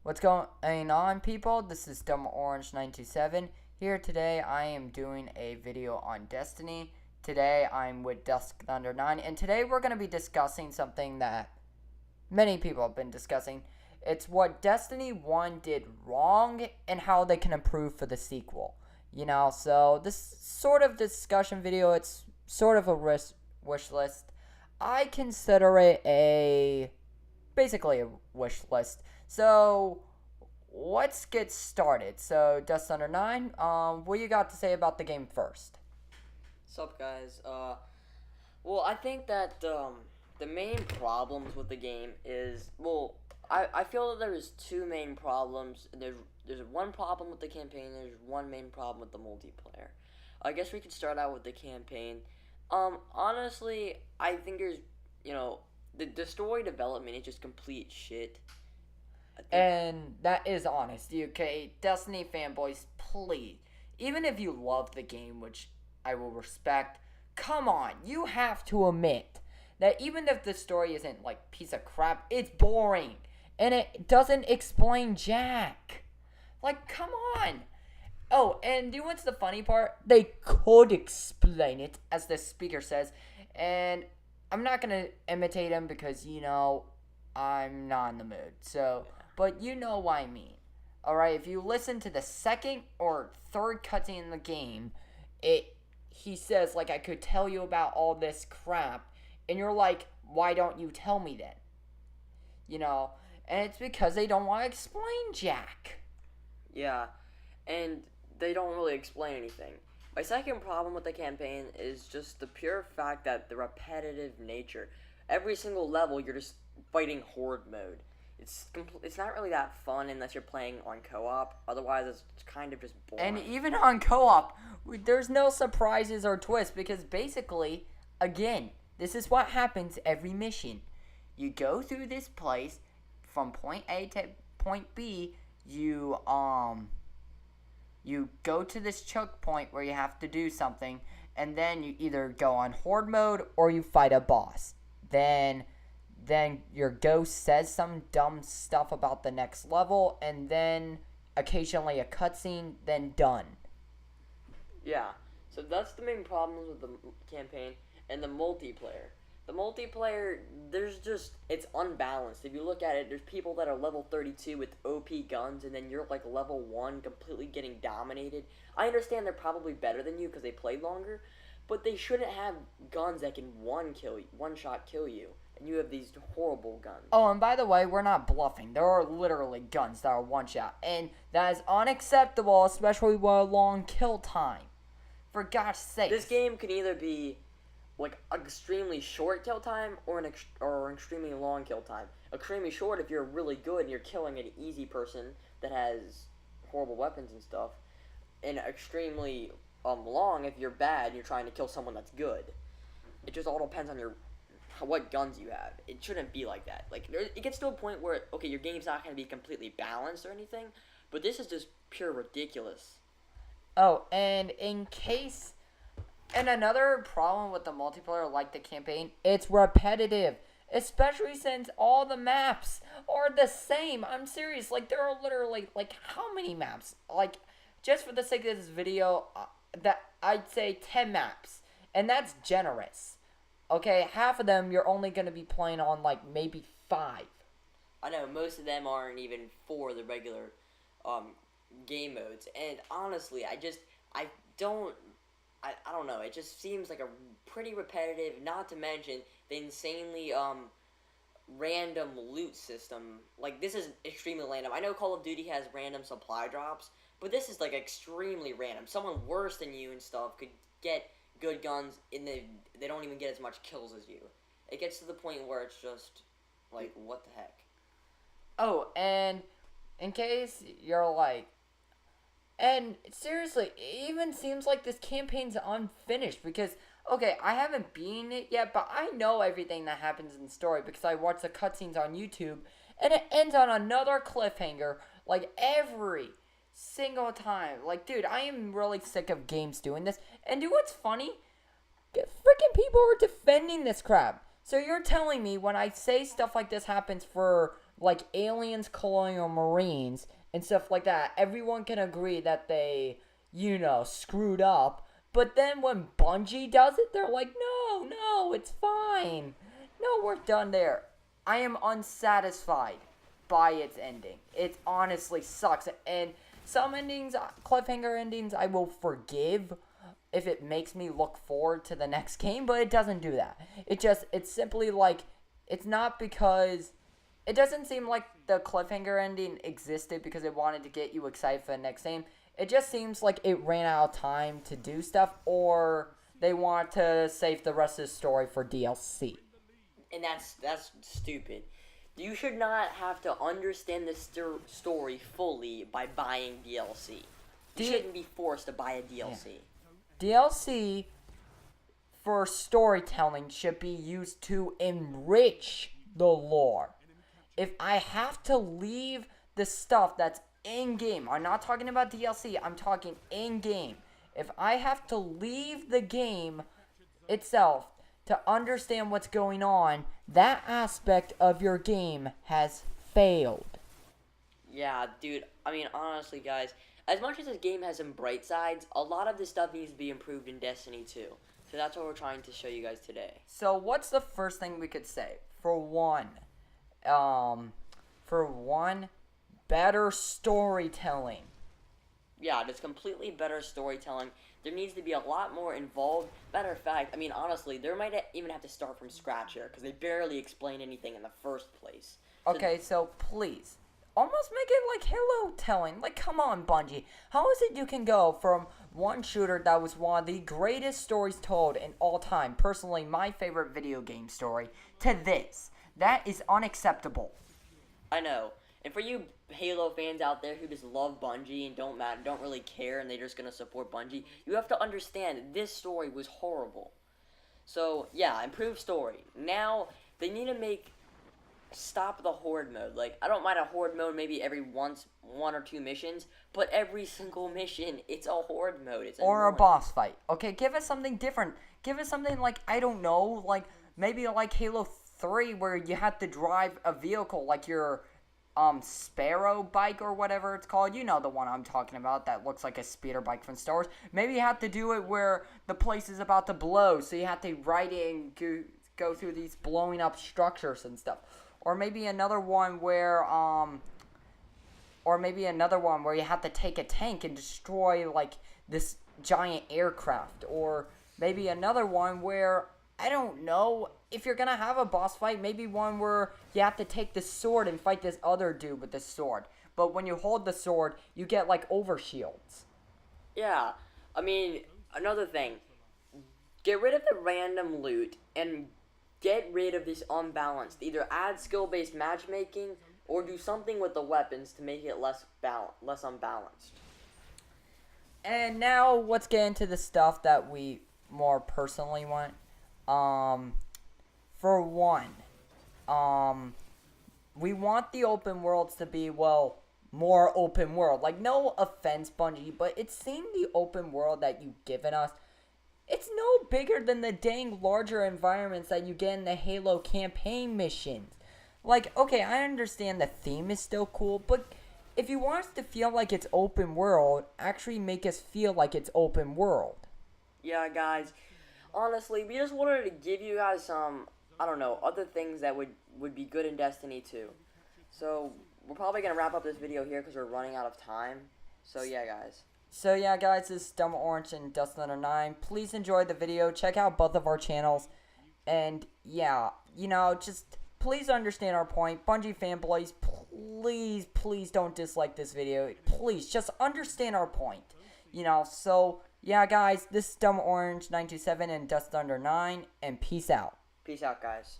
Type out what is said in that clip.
What's going on, people? This is DuskThunder9 here. Today I am doing a video on Destiny. Today I'm with DuskThunder9, and today we're going to be discussing something that many people have been discussing. It's what Destiny 1 did wrong and how they can improve for the sequel. So this sort of discussion video, it's sort of a wish list. I consider it basically a wish list. So let's get started. So DuskThunder9, what you got to say about the game first? Sup, guys? Well, I think that the main problems with the game is, I feel that there's two main problems. There's one problem with the campaign, and there's one main problem with the multiplayer. I guess we could start out with the campaign. Honestly, I think there's, the story development is just complete shit. And that is honest, okay? Destiny fanboys, please. Even if you love the game, which I will respect, come on, you have to admit that even if the story isn't like piece of crap, it's boring. And it doesn't explain jack. Like, come on. Oh, and do you know what's the funny part? They could explain it, as the speaker says. And I'm not going to imitate him because, I'm not in the mood. So, but you know what I mean. Alright, if you listen to the second or third cutscene in the game, he says, like, I could tell you about all this crap. And you're like, why don't you tell me then? And it's because they don't want to explain jack. Yeah, and they don't really explain anything. My second problem with the campaign is just the pure fact that the repetitive nature. Every single level, you're just fighting horde mode. It's not really that fun unless you're playing on co-op. Otherwise, it's kind of just boring. And even on co-op, there's no surprises or twists because basically, again, this is what happens every mission. You go through this place from point A to point B. You go to this choke point where you have to do something, and then you either go on horde mode or you fight a boss. Then your ghost says some dumb stuff about the next level, and then occasionally a cutscene, then done. Yeah, so that's the main problems with the campaign and the multiplayer. The multiplayer, it's unbalanced. If you look at it, there's people that are level 32 with OP guns, and then you're like level 1 completely getting dominated. I understand they're probably better than you because they played longer, but they shouldn't have guns that can one-shot kill you. And you have these horrible guns. Oh, and by the way, we're not bluffing. There are literally guns that are one-shot. And that is unacceptable, especially with a long kill time. For God's sake. This game can either be like extremely short kill time or or extremely long kill time. Extremely short if you're really good and you're killing an easy person that has horrible weapons and stuff. And extremely long if you're bad and you're trying to kill someone that's good. It just all depends on what guns you have. It shouldn't be like that. Like, it gets to a point where, okay, your game's not going to be completely balanced or anything, but this is just pure ridiculous. Oh, and another problem with the multiplayer, like the campaign, it's repetitive. Especially since all the maps are the same. I'm serious. Like, there are literally, like, how many maps? Like, just for the sake of this video, that I'd say 10 maps. And that's generous. Okay, half of them you're only going to be playing on, like, maybe 5. I know, most of them aren't even for the regular game modes. And honestly, I don't know, it just seems like a pretty repetitive, not to mention the insanely random loot system. Like, this is extremely random. I know Call of Duty has random supply drops, but this is like extremely random. Someone worse than you and stuff could get good guns and they don't even get as much kills as you. It gets to the point where it's just like, what the heck. Oh, and in case you're like, and seriously, it even seems like this campaign's unfinished because, okay, I haven't beaten it yet, but I know everything that happens in the story because I watch the cutscenes on YouTube, and it ends on another cliffhanger, like, every single time. Like, dude, I am really sick of games doing this. And do what's funny? Freaking people are defending this crap. So you're telling me when I say stuff like this happens for like aliens, colonial marines, and stuff like that. Everyone can agree that they, screwed up. But then when Bungie does it, they're like, no, it's fine. No, we're done there. I am unsatisfied by its ending. It honestly sucks. And some endings, cliffhanger endings, I will forgive if it makes me look forward to the next game, but it doesn't do that. It's simply like, it's not because, it doesn't seem like the cliffhanger ending existed because it wanted to get you excited for the next game. It just seems like it ran out of time to do stuff, or they want to save the rest of the story for DLC. And that's stupid. You should not have to understand the story fully by buying DLC. You shouldn't be forced to buy a DLC. Yeah. DLC for storytelling should be used to enrich the lore. If I have to leave the stuff that's in-game, I'm not talking about DLC, I'm talking in-game. If I have to leave the game itself to understand what's going on, that aspect of your game has failed. Yeah, dude. I mean, honestly, guys, as much as this game has some bright sides, a lot of this stuff needs to be improved in Destiny 2. So that's what we're trying to show you guys today. So what's the first thing we could say? For one, better storytelling. Yeah, just completely better storytelling. There needs to be a lot more involved. Matter of fact, I mean, honestly, there might even have to start from scratch here, because they barely explain anything in the first place. Okay, so please, almost make it like Halo telling. Like, come on, Bungie. How is it you can go from one shooter that was one of the greatest stories told in all time, personally my favorite video game story, to this? That is unacceptable. I know. And for you Halo fans out there who just love Bungie and don't really care and they're just going to support Bungie, you have to understand this story was horrible. So, yeah, improved story. Now, they need to stop the horde mode. Like, I don't mind a horde mode maybe every one or two missions, but every single mission, it's a horde mode. It's or annoying. A boss fight. Okay, give us something different. Give us something like, I don't know, like, maybe like Halo 3 where you have to drive a vehicle like your Sparrow bike or whatever it's called. You know the one I'm talking about that looks like a speeder bike from Star Wars. Maybe you have to do it where the place is about to blow, so you have to ride it and go through these blowing up structures and stuff. Or maybe another one where you have to take a tank and destroy like this giant aircraft. Or maybe another one where, I don't know, if you're gonna have a boss fight, maybe one where you have to take the sword and fight this other dude with the sword. But when you hold the sword, you get like overshields. Yeah, I mean, another thing, get rid of the random loot and get rid of this unbalanced. Either add skill-based matchmaking or do something with the weapons to make it less unbalanced. And now let's get into the stuff that we more personally want. For one, we want the open worlds to be, well, more open world. Like, no offense, Bungie, but it seemed the open world that you've given us, it's no bigger than the dang larger environments that you get in the Halo campaign missions. Like, okay, I understand the theme is still cool, but if you want us to feel like it's open world, actually make us feel like it's open world. Yeah, guys, honestly, we just wanted to give you guys some, I don't know, other things that would be good in Destiny 2. So, we're probably going to wrap up this video here because we're running out of time. So, yeah, guys. This is Dumb Orange and DuskThunder9. Please enjoy the video. Check out both of our channels. And, yeah, just please understand our point. Bungie fanboys, please don't dislike this video. Please, just understand our point. So, yeah, guys, this is Dumb Orange 927 and DuskThunder9, and peace out. Peace out, guys.